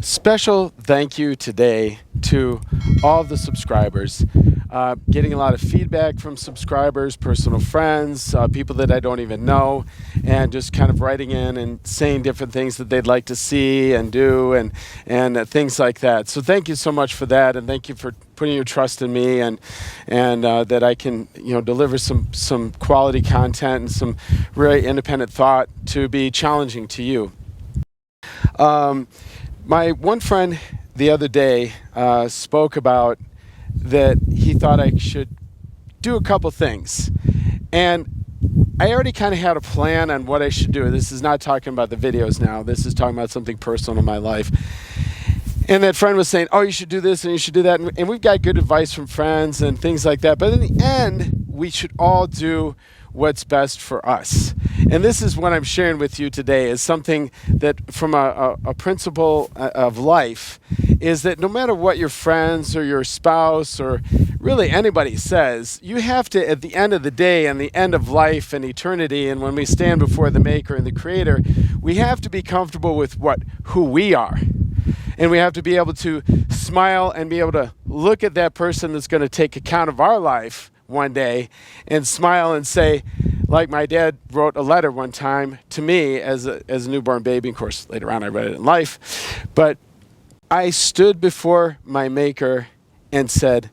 Special thank you today to all of the subscribers. Getting a lot of feedback from subscribers, personal friends, people that I don't even know, and just kind of writing in and saying different things that they'd like to see and do and things like that. So thank you so much for that, and thank you for putting your trust in me and that I can deliver some quality content and some really independent thought to be challenging to you. My one friend the other day spoke about that he thought I should do a couple things. And I already kind of had a plan on what I should do. This is not talking about the videos now. This is talking about something personal in my life. And that friend was saying, oh, you should do this and you should do that. And we've got good advice from friends and things like that. But in the end, we should all do what's best for us. And this is what I'm sharing with you today is something that from a principle of life is that no matter what your friends or your spouse or really anybody says, you have to, at the end of the day and the end of life and eternity, and when we stand before the Maker and the Creator, we have to be comfortable with who we are. And we have to be able to smile and be able to look at that person that's going to take account of our life one day and smile and say, like my dad wrote a letter one time to me as a newborn baby. Of course, later on I read it in life. But I stood before my Maker and said,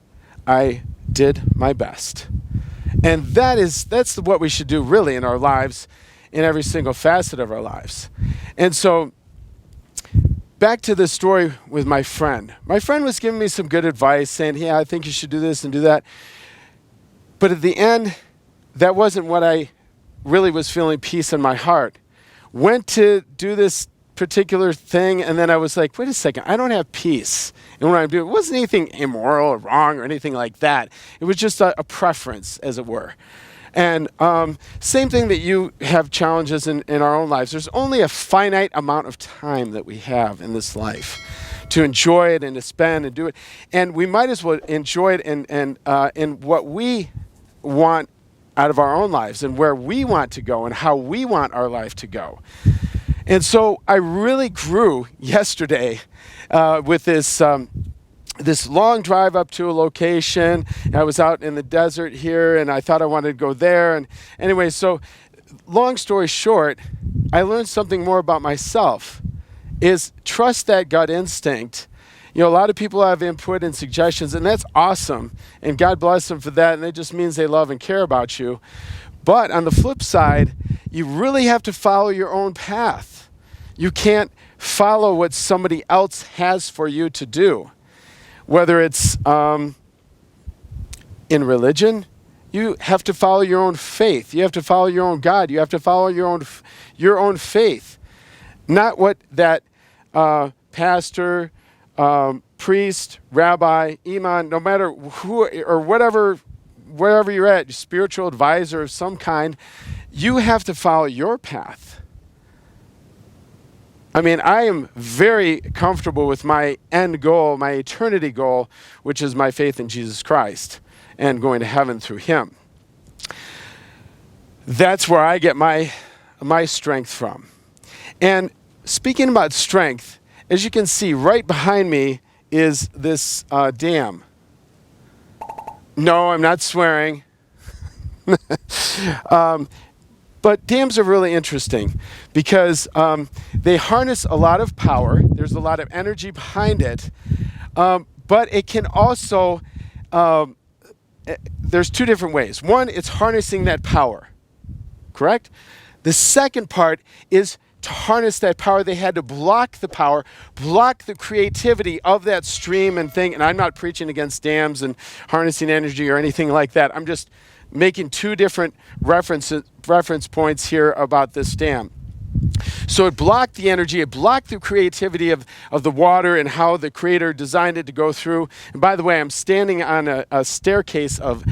I did my best. And that's what we should do really in our lives, in every single facet of our lives. And so back to the story with my friend. My friend was giving me some good advice, saying, yeah, I think you should do this and do that. But at the end, that wasn't what I really was feeling peace in my heart. Went to do this particular thing, and then I was like, wait a second, I don't have peace. And what I'm doing, it wasn't anything immoral or wrong or anything like that. It was just a preference, as it were. And same thing that you have challenges in our own lives. There's only a finite amount of time that we have in this life to enjoy it and to spend and do it. And we might as well enjoy it in what we want out of our own lives and where we want to go and how we want our life to go. And so I really grew yesterday with this long drive up to a location. I was out in the desert here and I thought I wanted to go there. And anyway, so long story short, I learned something more about myself is trust that gut instinct. A lot of people have input and suggestions, and that's awesome. And God bless them for that. And it just means they love and care about you. But on the flip side, you really have to follow your own path. You can't follow what somebody else has for you to do. Whether it's in religion, you have to follow your own faith. You have to follow your own God. You have to follow your own faith. Not what that pastor, priest, rabbi, imam, no matter who or wherever you're at, spiritual advisor of some kind, you have to follow your path. I mean, I am very comfortable with my end goal, my eternity goal, which is my faith in Jesus Christ and going to heaven through Him. That's where I get my strength from. And speaking about strength, as you can see, right behind me is this dam. No, I'm not swearing. But dams are really interesting because they harness a lot of power. There's a lot of energy behind it. But it can also, there's two different ways. One, it's harnessing that power, correct? The second part is to harness that power, they had to block the power, block the creativity of that stream and thing. And I'm not preaching against dams and harnessing energy or anything like that. I'm just making two different reference points here about this dam. So it blocked the energy, it blocked the creativity of the water and how the Creator designed it to go through. And by the way, I'm standing on a staircase of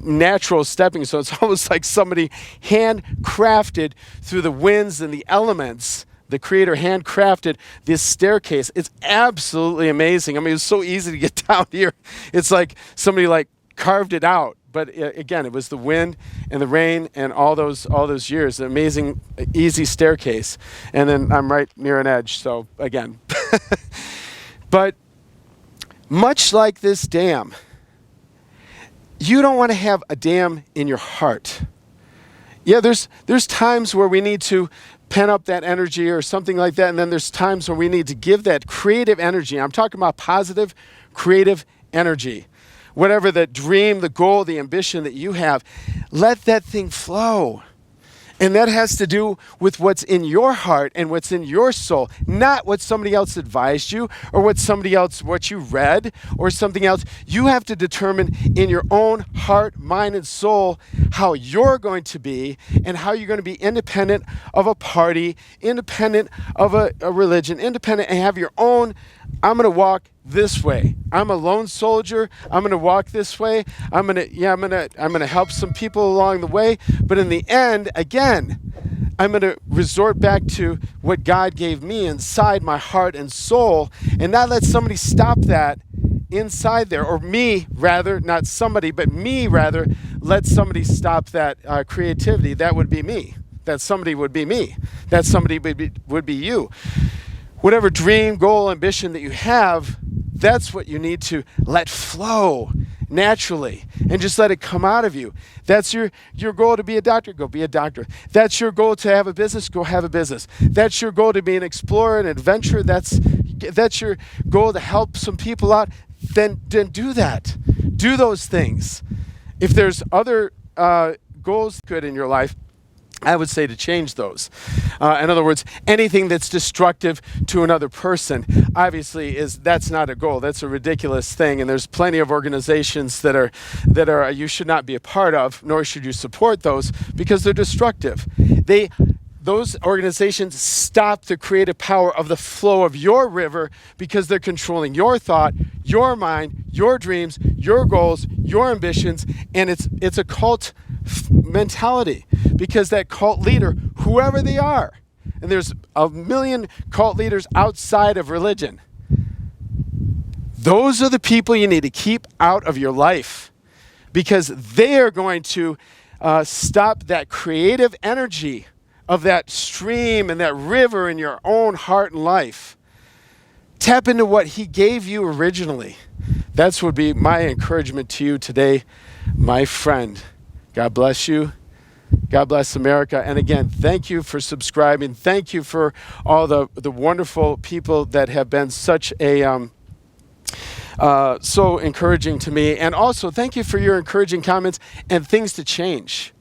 natural stepping, so it's almost like somebody handcrafted through the winds and the elements. The Creator handcrafted this staircase. It's absolutely amazing. I mean, it was so easy to get down here. It's like somebody carved it out. But again, it was the wind and the rain and all those years. An amazing, easy staircase. And then I'm right near an edge. So again, But much like this dam, you don't want to have a dam in your heart. Yeah, there's times where we need to pen up that energy or something like that, and then there's times where we need to give that creative energy. I'm talking about positive, creative energy. Whatever the dream, the goal, the ambition that you have, let that thing flow. And that has to do with what's in your heart and what's in your soul, not what somebody else advised you or what you read or something else. You have to determine in your own heart, mind, and soul how you're going to be and how you're going to be independent of a party, independent of a religion, independent and have your own. I'm going to walk this way. I'm a lone soldier. I'm going to walk this way. I'm going to help some people along the way. But in the end, again, I'm going to resort back to what God gave me inside my heart and soul and not let somebody stop that inside there, or me rather, not somebody, but me rather, let somebody stop that creativity. That would be me. That somebody would be me. That somebody would be you. Whatever dream, goal, ambition that you have, that's what you need to let flow naturally and just let it come out of you. That's your goal to be a doctor, go be a doctor. That's your goal to have a business, go have a business. That's your goal to be an explorer, an adventurer. That's your goal to help some people out. Then do that. Do those things. If there's other goals good in your life, I would say to change those. In other words, anything that's destructive to another person, obviously, that's not a goal. That's a ridiculous thing. And there's plenty of organizations that are you should not be a part of, nor should you support those because they're destructive. Those organizations stop the creative power of the flow of your river because they're controlling your thought, your mind, your dreams, your goals, your ambitions, and it's a cult mentality because that cult leader, whoever they are, and there's a million cult leaders outside of religion, those are the people you need to keep out of your life because they are going to stop that creative energy of that stream and that river in your own heart and life. Tap into what he gave you originally. That's would be my encouragement to you today, my friend. God bless you. God bless America. And again, thank you for subscribing. Thank you for all the wonderful people that have been such a so encouraging to me. And also, thank you for your encouraging comments and things to change.